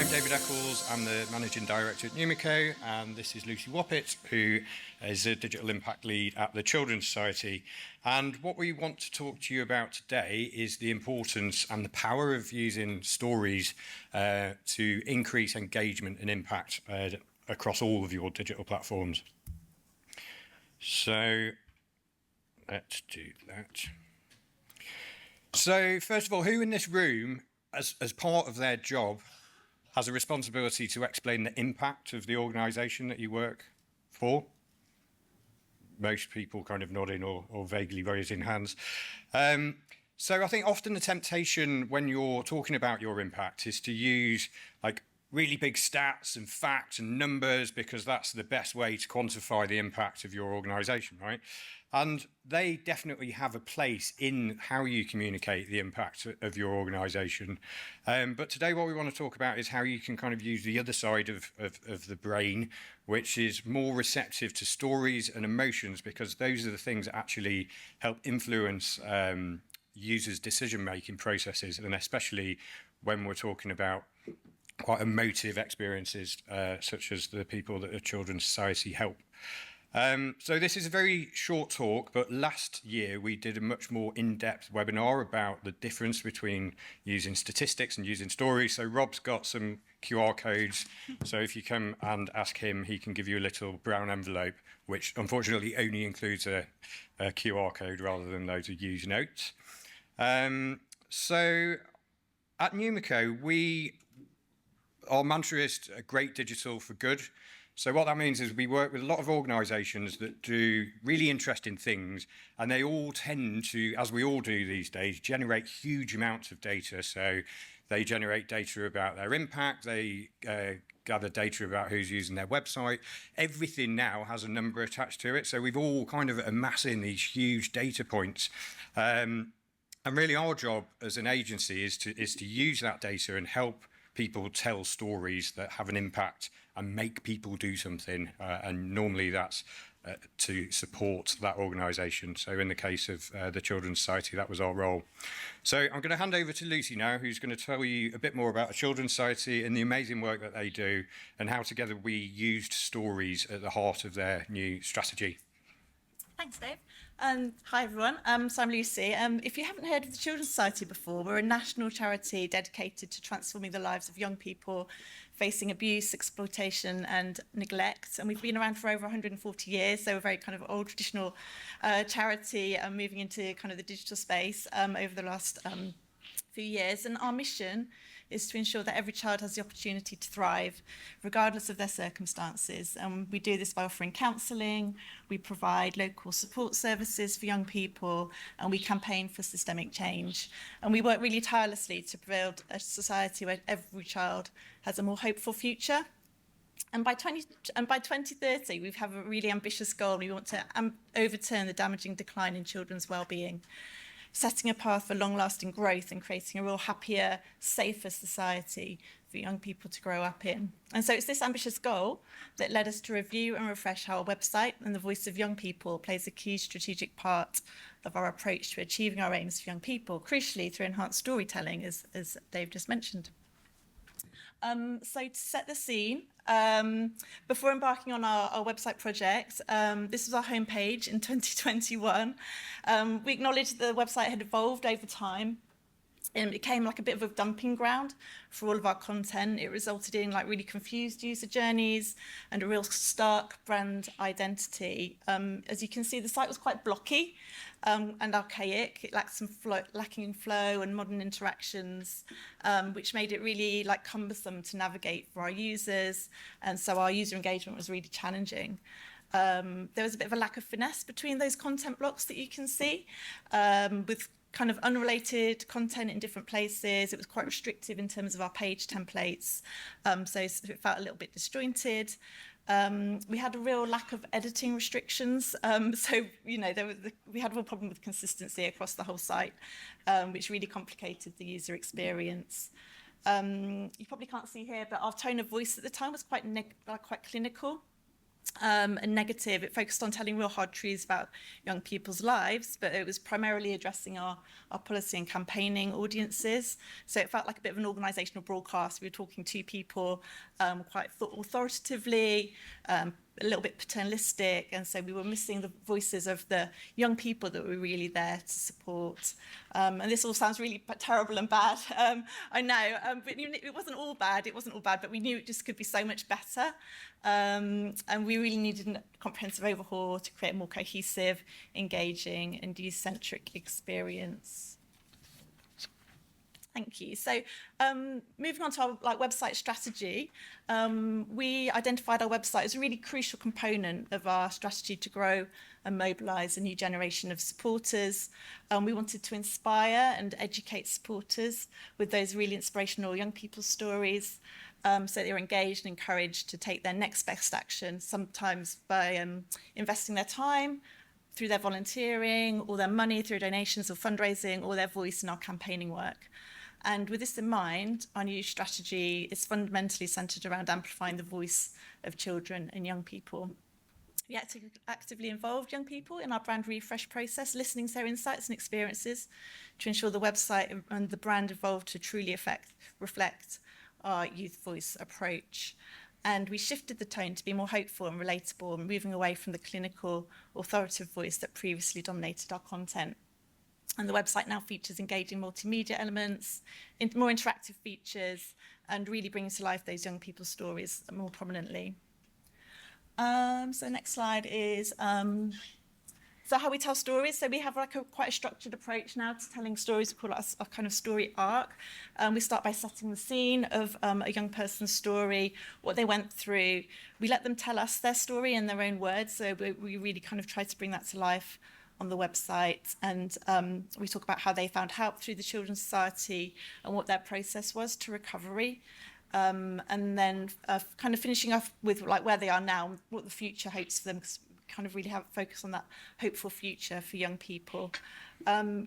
I'm David Eccles. I'm the Managing Director at Numiko, and this is Lucy Woppett, who is a Digital Impact Lead at the Children's Society. And what we want to talk to you about today is the importance and the power of using stories to increase engagement and impact across all of your digital platforms. So let's do that. So first of all, who in this room, as part of their job, has a responsibility to explain the impact of the organisation that you work for? Most people kind of nodding or vaguely raising hands. So I think often the temptation when you're talking about your impact is to use like really big stats and facts and numbers because that's the best way to quantify the impact of your organisation, right? And they definitely have a place in how you communicate the impact of your organisation. But today what we want to talk about is how you can kind of use the other side of the brain, which is more receptive to stories and emotions, because those are the things that actually help influence users' decision-making processes, and especially when we're talking about quite emotive experiences, such as the people that the Children's Society help. So this is a very short talk, but last year we did a much more in-depth webinar about the difference between using statistics and using stories. So Rob's got some QR codes. So if you come and ask him, he can give you a little brown envelope, which unfortunately only includes a QR code rather than loads of used notes. So at Numiko, our mantra is great digital for good. So what that means is we work with a lot of organisations that do really interesting things, and they all tend to, as we all do these days, generate huge amounts of data. So they generate data about their impact, they gather data about who's using their website. Everything now has a number attached to it. So we've all kind of amassing these huge data points. And really our job as an agency is to use that data and help people tell stories that have an impact and make people do something, and normally that's to support that organisation. So in the case of the Children's Society, that was our role. So I'm going to hand over to Lucy now, who's going to tell you a bit more about the Children's Society and the amazing work that they do, and how together we used stories at the heart of their new strategy. Thanks, Dave. Hi, everyone. So I'm Lucy. If you haven't heard of the Children's Society before, we're a national charity dedicated to transforming the lives of young people facing abuse, exploitation and neglect. And we've been around for over 140 years, so we're a very kind of old traditional charity moving into kind of the digital space over the last few years. And our mission is to ensure that every child has the opportunity to thrive, regardless of their circumstances. And we do this by offering counselling, we provide local support services for young people, and we campaign for systemic change. And we work really tirelessly to build a society where every child has a more hopeful future. And by 2030, we have a really ambitious goal. We want to overturn the damaging decline in children's well-being, setting a path for long-lasting growth and creating a real happier, safer society for young people to grow up in. And so it's this ambitious goal that led us to review and refresh how our website and the voice of young people plays a key strategic part of our approach to achieving our aims for young people, crucially through enhanced storytelling, as Dave just mentioned. So to set the scene, before embarking on our website project, this was our homepage in 2021. We acknowledged the website had evolved over time and it became like a bit of a dumping ground for all of our content. It resulted in like really confused user journeys and a real stark brand identity. As you can see, the site was quite blocky and archaic. It lacked some lacking flow and modern interactions, which made it really like cumbersome to navigate for our users. And so our user engagement was really challenging. There was a bit of a lack of finesse between those content blocks that you can see, with kind of unrelated content in different places. It was quite restrictive in terms of our page templates, so it felt a little bit disjointed. We had a real lack of editing restrictions, so you know we had a real problem with consistency across the whole site, which really complicated the user experience. You probably can't see here, but our tone of voice at the time was quite clinical. and negative. It focused on telling real hard truths about young people's lives, but it was primarily addressing our policy and campaigning audiences. So it felt like a bit of an organisational broadcast. We were talking to people quite authoritatively, a little bit paternalistic, and so we were missing the voices of the young people that were really there to support. And this all sounds really terrible and bad, I know, but it wasn't all bad. It wasn't all bad, but we knew it just could be so much better. And we really needed a comprehensive overhaul to create a more cohesive, engaging, and youth-centric experience. Thank you. So moving on to our website strategy, we identified our website as a really crucial component of our strategy to grow and mobilise a new generation of supporters. We wanted to inspire and educate supporters with those really inspirational young people's stories, so they were engaged and encouraged to take their next best action, sometimes by investing their time, through their volunteering, or their money through donations or fundraising, or their voice in our campaigning work. And with this in mind, our new strategy is fundamentally centred around amplifying the voice of children and young people. We actively involved young people in our brand refresh process, listening to their insights and experiences to ensure the website and the brand evolved to truly reflect our youth voice approach. And we shifted the tone to be more hopeful and relatable, moving away from the clinical, authoritative voice that previously dominated our content. And the website now features engaging multimedia elements, more interactive features, and really brings to life those young people's stories more prominently. So next slide is so how we tell stories. So we have quite a structured approach now to telling stories. We call it a kind of story arc. We start by setting the scene of a young person's story, what they went through. We let them tell us their story in their own words. So we really kind of try to bring that to life on the website, and we talk about how they found help through the Children's Society and what their process was to recovery, and then kind of finishing off with where they are now, what the future hopes for them, because we kind of really have a focus on that hopeful future for young people.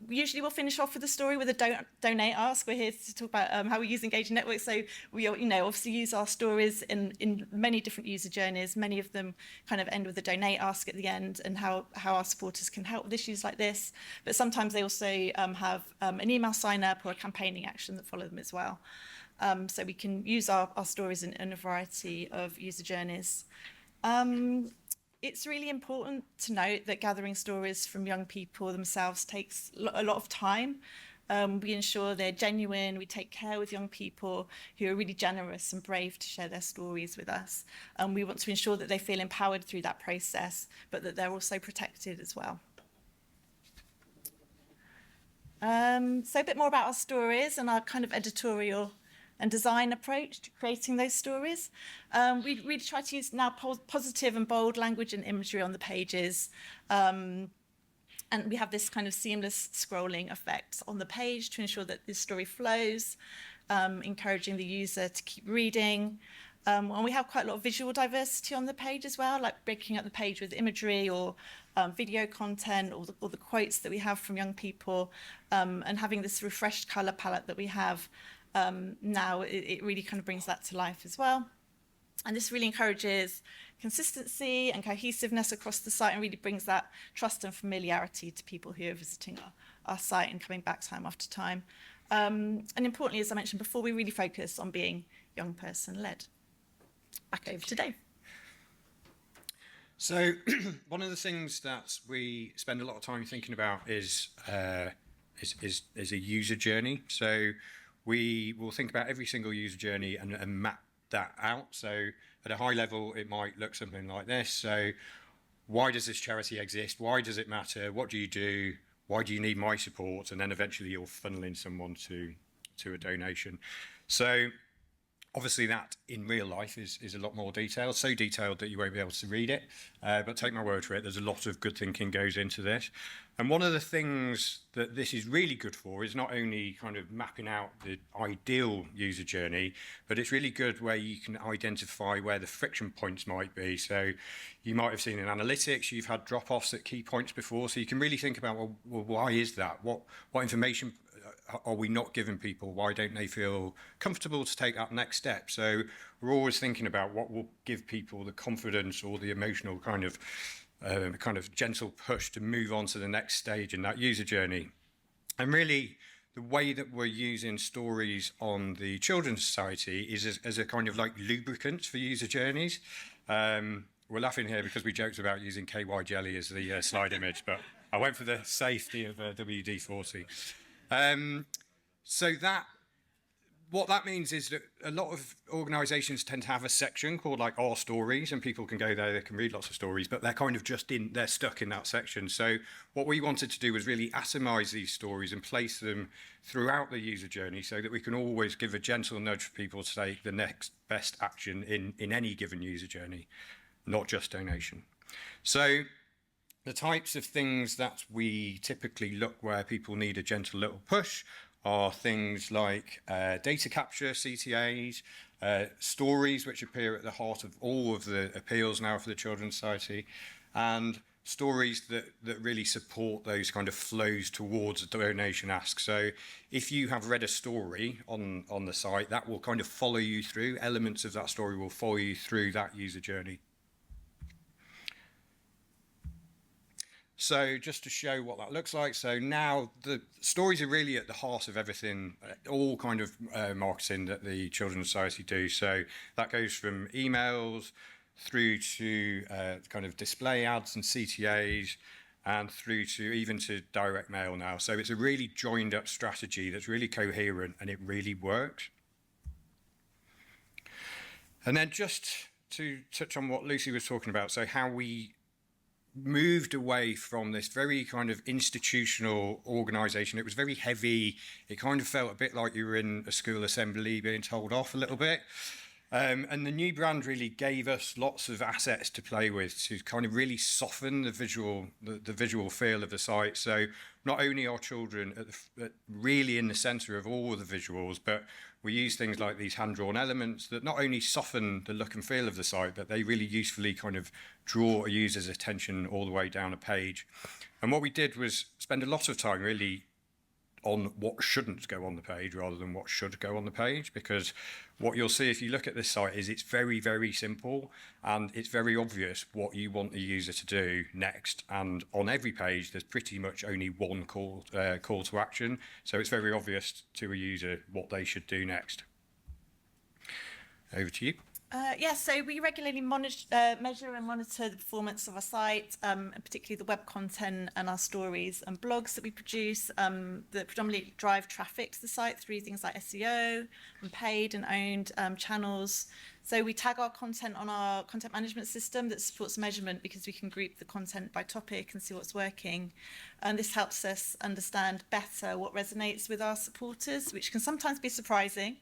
Usually we'll finish off with a story with a donate ask. We're here to talk about how we use engaging networks. So we, obviously use our stories in many different user journeys. Many of them kind of end with a donate ask at the end, and how our supporters can help with issues like this. But sometimes they also have an email sign up or a campaigning action that follow them as well. So we can use our stories in a variety of user journeys. It's really important to note that gathering stories from young people themselves takes a lot of time. We ensure they're genuine. We take care with young people who are really generous and brave to share their stories with us. We want to ensure that they feel empowered through that process, but that they're also protected as well. So a bit more about our stories and our kind of editorial and design approach to creating those stories. We really try to use now positive and bold language and imagery on the pages. And we have this kind of seamless scrolling effect on the page to ensure that this story flows, encouraging the user to keep reading. And we have quite a lot of visual diversity on the page as well, like breaking up the page with imagery or video content, or the quotes that we have from young people, and having this refreshed colour palette that we have now, it really kind of brings that to life as well. And this really encourages consistency and cohesiveness across the site, and really brings that trust and familiarity to people who are visiting our site and coming back time after time. And importantly, as I mentioned before, we really focus on being young person led. Back over to Dave. So one of the things that we spend a lot of time thinking about is a user journey. So we will think about every single user journey and map that out. So at a high level, it might look something like this. So why does this charity exist? Why does it matter? What do you do? Why do you need my support? And then eventually you'll funnel in someone to a donation. So obviously that in real life is a lot more detailed, so detailed that you won't be able to read it. But take my word for it, there's a lot of good thinking goes into this. And one of the things that this is really good for is not only kind of mapping out the ideal user journey, but it's really good where you can identify where the friction points might be. So you might have seen in analytics, you've had drop-offs at key points before, so you can really think about, well why is that? What information are we not giving people? Why don't they feel comfortable to take that next step? So we're always thinking about what will give people the confidence or the emotional kind of gentle push to move on to the next stage in that user journey. And really, the way that we're using stories on the Children's Society is as a kind of like lubricant for user journeys. We're laughing here because we joked about using KY jelly as the slide image, but I went for the safety of WD-40. So what that means is that a lot of organisations tend to have a section called like Our Stories, and people can go there, they can read lots of stories, but they're kind of they're stuck in that section. So what we wanted to do was really atomise these stories and place them throughout the user journey so that we can always give a gentle nudge for people to take the next best action in any given user journey, not just donation. So the types of things that we typically look where people need a gentle little push are things like data capture, CTAs, stories which appear at the heart of all of the appeals now for the Children's Society, and stories that really support those kind of flows towards a donation ask. So if you have read a story on the site, that will kind of follow you through, elements of that story will follow you through that user journey. So just to show what that looks like, so now the stories are really at the heart of everything, all kind of marketing that the Children's Society do. So that goes from emails through to kind of display ads and CTAs, and through to even to direct mail now. So it's a really joined up strategy that's really coherent and it really works. And then just to touch on what Lucy was talking about, so how we moved away from this very kind of institutional organisation. It was very heavy. It kind of felt a bit like you were in a school assembly being told off a little bit. And the new brand really gave us lots of assets to play with to kind of really soften the visual feel of the site. So not only are children really in the centre of all of the visuals, but we use things like these hand-drawn elements that not only soften the look and feel of the site, but they really usefully kind of draw a user's attention all the way down a page. And what we did was spend a lot of time really on what shouldn't go on the page rather than what should go on the page, because what you'll see if you look at this site is it's very, very simple and it's very obvious what you want the user to do next. And on every page, there's pretty much only one call to action. So it's very obvious to a user what they should do next. Over to you. So we regularly measure and monitor the performance of our site, and particularly the web content and our stories and blogs that we produce that predominantly drive traffic to the site through things like SEO and paid and owned channels. So we tag our content on our content management system that supports measurement because we can group the content by topic and see what's working. And this helps us understand better what resonates with our supporters, which can sometimes be surprising.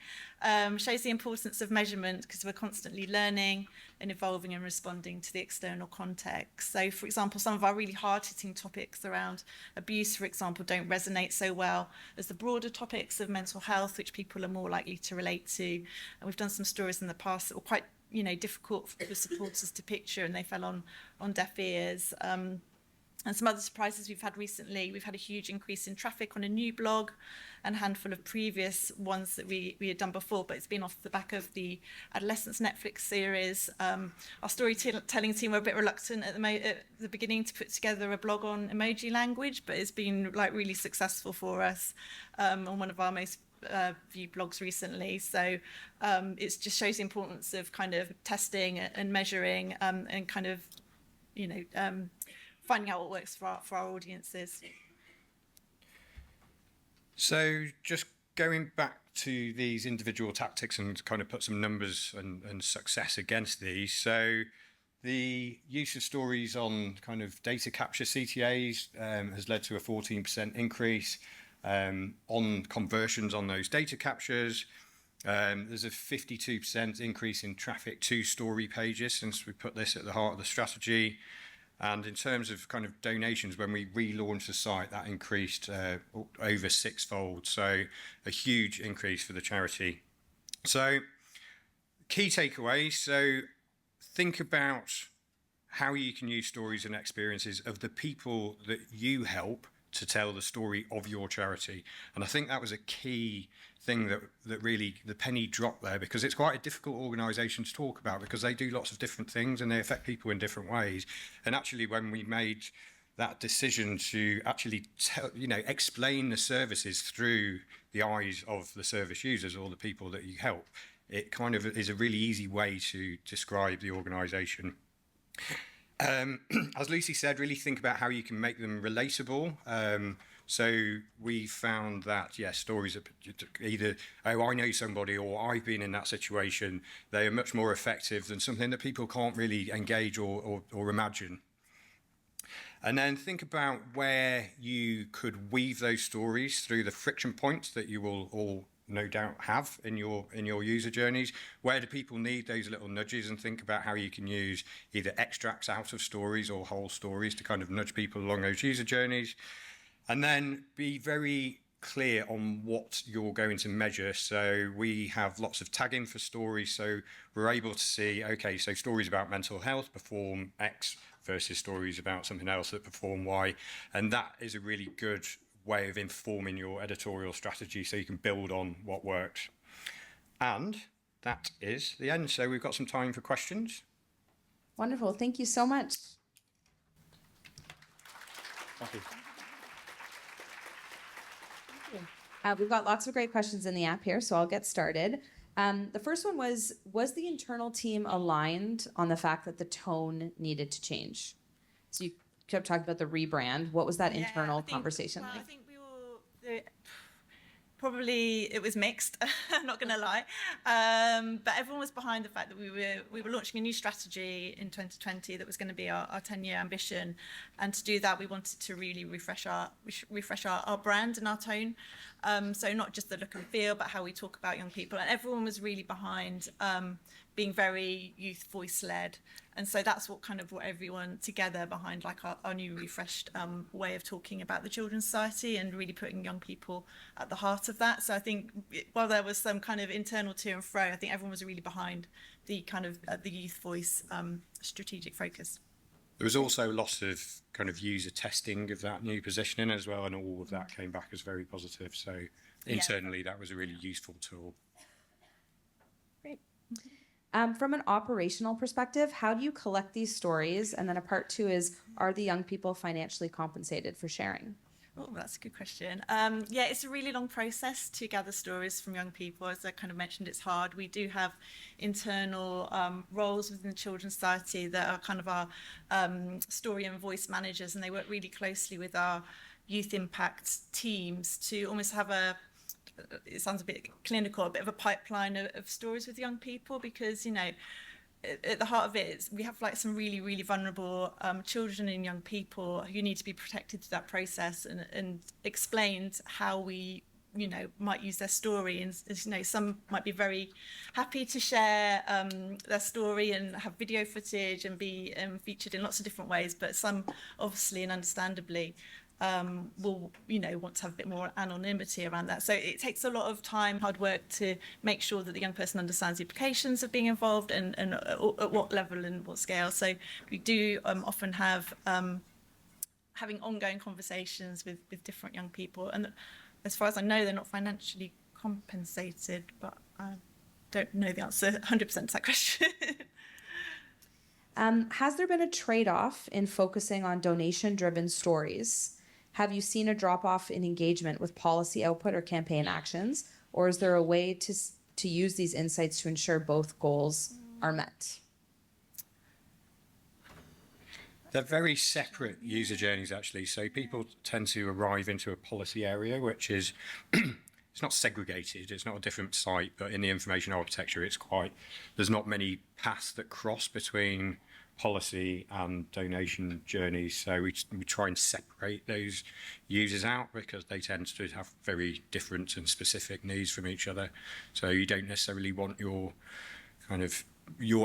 Shows the importance of measurement because we're constantly learning and evolving and responding to the external context. So, for example, some of our really hard-hitting topics around abuse, for example, don't resonate so well as the broader topics of mental health, which people are more likely to relate to. And we've done some stories in the past that were quite, difficult for supporters to picture, and they fell on deaf ears. And some other surprises we've had recently, we've had a huge increase in traffic on a new blog and a handful of previous ones that we had done before, but it's been off the back of the Adolescence Netflix series. Our storytelling team were a bit reluctant at the beginning to put together a blog on emoji language, but it's been really successful for us on one of our most viewed blogs recently. So it just shows the importance of kind of testing and measuring and kind of, finding out what works for our audiences. So just going back to these individual tactics and kind of put some numbers and success against these. So the use of stories on kind of data capture CTAs has led to a 14% increase on conversions on those data captures. There's a 52% increase in traffic to story pages since we put this at the heart of the strategy. And in terms of kind of donations, when we relaunched the site, that increased over sixfold. So a huge increase for the charity. So key takeaways. So think about how you can use stories and experiences of the people that you help to tell the story of your charity. And I think that was a key thing that really the penny dropped there, because it's quite a difficult organisation to talk about because they do lots of different things and they affect people in different ways. And actually, when we made that decision to actually explain the services through the eyes of the service users or the people that you help, it kind of is a really easy way to describe the organisation. As Lucy said, really think about how you can make them relatable. So we found that, yes, stories are either, oh, I know somebody, or I've been in that situation. They are much more effective than something that people can't really engage or imagine. And then think about where you could weave those stories through the friction points that you will all no doubt have in your user journeys. Where do people need those little nudges? And think about how you can use either extracts out of stories or whole stories to kind of nudge people along those user journeys. And then be very clear on what you're going to measure. So we have lots of tagging for stories, so we're able to see, okay, so stories about mental health perform X versus stories about something else that perform Y. And that is a really good way of informing your editorial strategy so you can build on what works. And that is the end. So we've got some time for questions. Wonderful. Thank you so much. Thank you. We've got lots of great questions in the app here, so I'll get started. The first one was the internal team aligned on the fact that the tone needed to change? So you kept talking about the rebrand. What was that internal conversation like? I think we all... Probably it was mixed. I'm not going to lie, but everyone was behind the fact that we were launching a new strategy in 2020 that was going to be our 10-year ambition, and to do that we wanted to really refresh our brand and our tone. So not just the look and feel, but how we talk about young people, and everyone was really behind being very youth voice led. And so that's what kind of brought everyone together behind like our new refreshed way of talking about the Children's Society and really putting young people at the heart of that. So I think while there was some kind of internal to and fro, I think everyone was really behind the kind of the youth voice strategic focus. There was also lots of kind of user testing of that new positioning as well, and all of that came back as very positive. So internally, that was a really useful tool. Great. From an operational perspective, how do you collect these stories? And then a part two is, are the young people financially compensated for sharing? Oh, that's a good question. It's a really long process to gather stories from young people. As I kind of mentioned, it's hard. We do have internal roles within the Children's Society that are kind of our story and voice managers, and they work really closely with our youth impact teams to almost have it sounds a bit clinical, a bit of a pipeline of stories with young people, because, you know, at the heart of it is we have like some really, really vulnerable children and young people who need to be protected through that process, and explained how we, you know, might use their story. And, you know, some might be very happy to share their story and have video footage and be featured in lots of different ways, but some obviously and understandably will, you know, want to have a bit more anonymity around that. So it takes a lot of time, hard work to make sure that the young person understands the implications of being involved and at what level and what scale. So we do often have having ongoing conversations with different young people. And as far as I know, they're not financially compensated, but I don't know the answer 100% to that question. Has there been a trade-off in focusing on donation-driven stories? Have you seen a drop-off in engagement with policy output or campaign actions? Or is there a way to use these insights to ensure both goals are met? They're very separate user journeys, actually. So people tend to arrive into a policy area, which is, it's not segregated, it's not a different site, but in the information architecture, there's not many paths that cross between policy and donation journeys. So we try and separate those users out because they tend to have very different and specific needs from each other. So you don't necessarily want your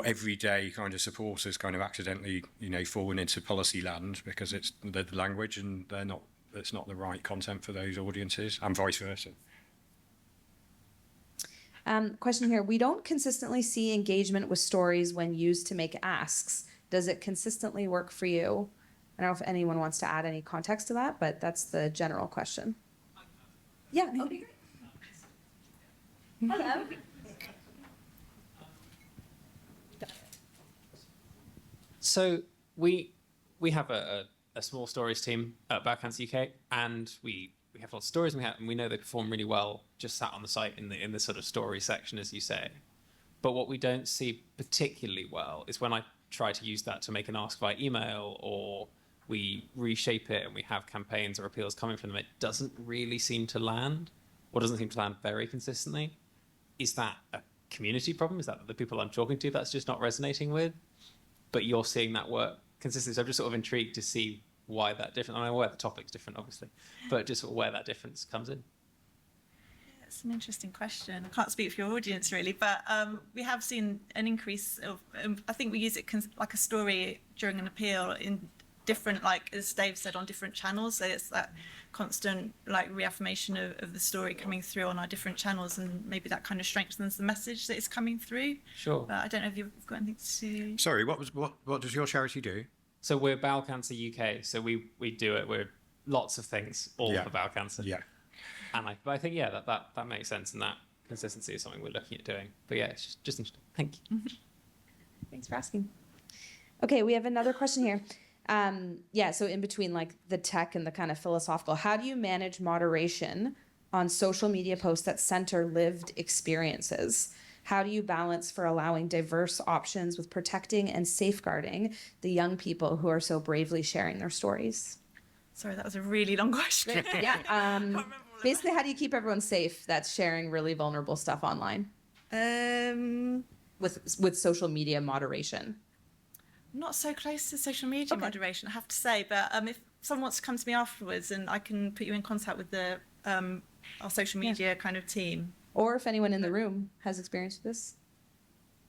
everyday kind of supporters kind of accidentally, you know, falling into policy land because it's the language and it's not the right content for those audiences, and vice versa. Question here. We don't consistently see engagement with stories when used to make asks. Does it consistently work for you? I don't know if anyone wants to add any context to that, but that's the general question. Yeah, okay, great. Hello. So we have a small stories team at Bowel Cancer UK, and we have lots of stories, and we know they perform really well just sat on the site in the sort of story section, as you say. But what we don't see particularly well is when I try to use that to make an ask via email, or we reshape it and we have campaigns or appeals coming from them, it doesn't really seem to land, or doesn't seem to land very consistently. Is that a community problem? Is that the people I'm talking to that's just not resonating with? But you're seeing that work consistently. So I'm just sort of intrigued to see why that different. I'm aware the topic's different, obviously, but just sort of where that difference comes in. It's an interesting question. I can't speak for your audience really, but we have seen an increase of, I think we use it like a story during an appeal in different, like as Dave said, on different channels. So it's that constant like reaffirmation of the story coming through on our different channels, and maybe that kind of strengthens the message that is coming through. Sure. But I don't know if you've got anything to... Sorry, what does your charity do? So we're Bowel Cancer UK. So we do it. We're lots of things, all Yeah. for bowel cancer. Yeah. And but I think that makes sense, and that consistency is something we're looking at doing. But yeah, it's just interesting. Thank you. Thanks for asking. Okay, we have another question here. So in between like the tech and the kind of philosophical, how do you manage moderation on social media posts that center lived experiences? How do you balance for allowing diverse options with protecting and safeguarding the young people who are so bravely sharing their stories? Sorry, that was a really long question. Yeah. Basically, how do you keep everyone safe that's sharing really vulnerable stuff online with social media moderation? Not so close to social media moderation, I have to say. But if someone wants to come to me afterwards, and I can put you in contact with the our social media kind of team. Or if anyone in the room has experience with this,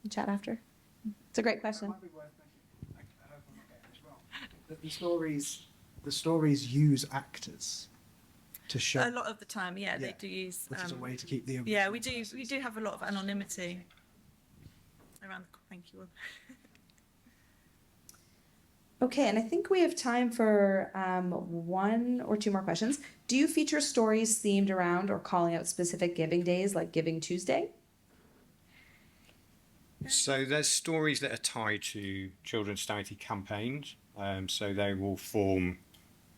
chat after. It's a great question. Might be worth mentioning, I hope I'm not getting this wrong, that the stories use actors to show. A lot of the time, yeah, they do use. Which is a way to keep the. Yeah, we do have a lot of anonymity around. Thank you. Okay, and I think we have time for one or two more questions. Do you feature stories themed around or calling out specific giving days, like Giving Tuesday? So there's stories that are tied to Children's Society campaigns. So they will form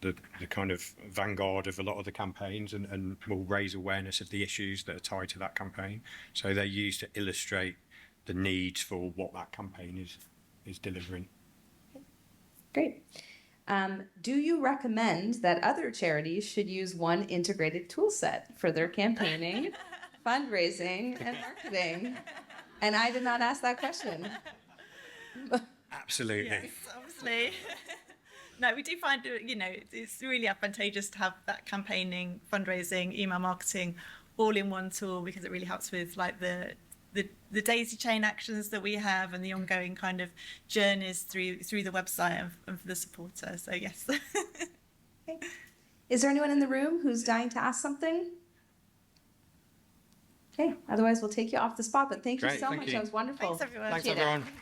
the kind of vanguard of a lot of the campaigns, and will raise awareness of the issues that are tied to that campaign. So they're used to illustrate the needs for what that campaign is delivering. Great. Do you recommend that other charities should use one integrated tool set for their campaigning, fundraising, and marketing? And I did not ask that question. Absolutely. Yes, obviously. No, we do find, it's really advantageous to have that campaigning, fundraising, email marketing all in one tool, because it really helps with like the daisy chain actions that we have and the ongoing kind of journeys through the website and for the supporter. So yes. Okay. Is there anyone in the room who's dying to ask something? Okay, otherwise we'll take you off the spot, but thank you Great, so thank much. you. That was wonderful. Thanks, everyone. Thanks, Appreciate it. everyone.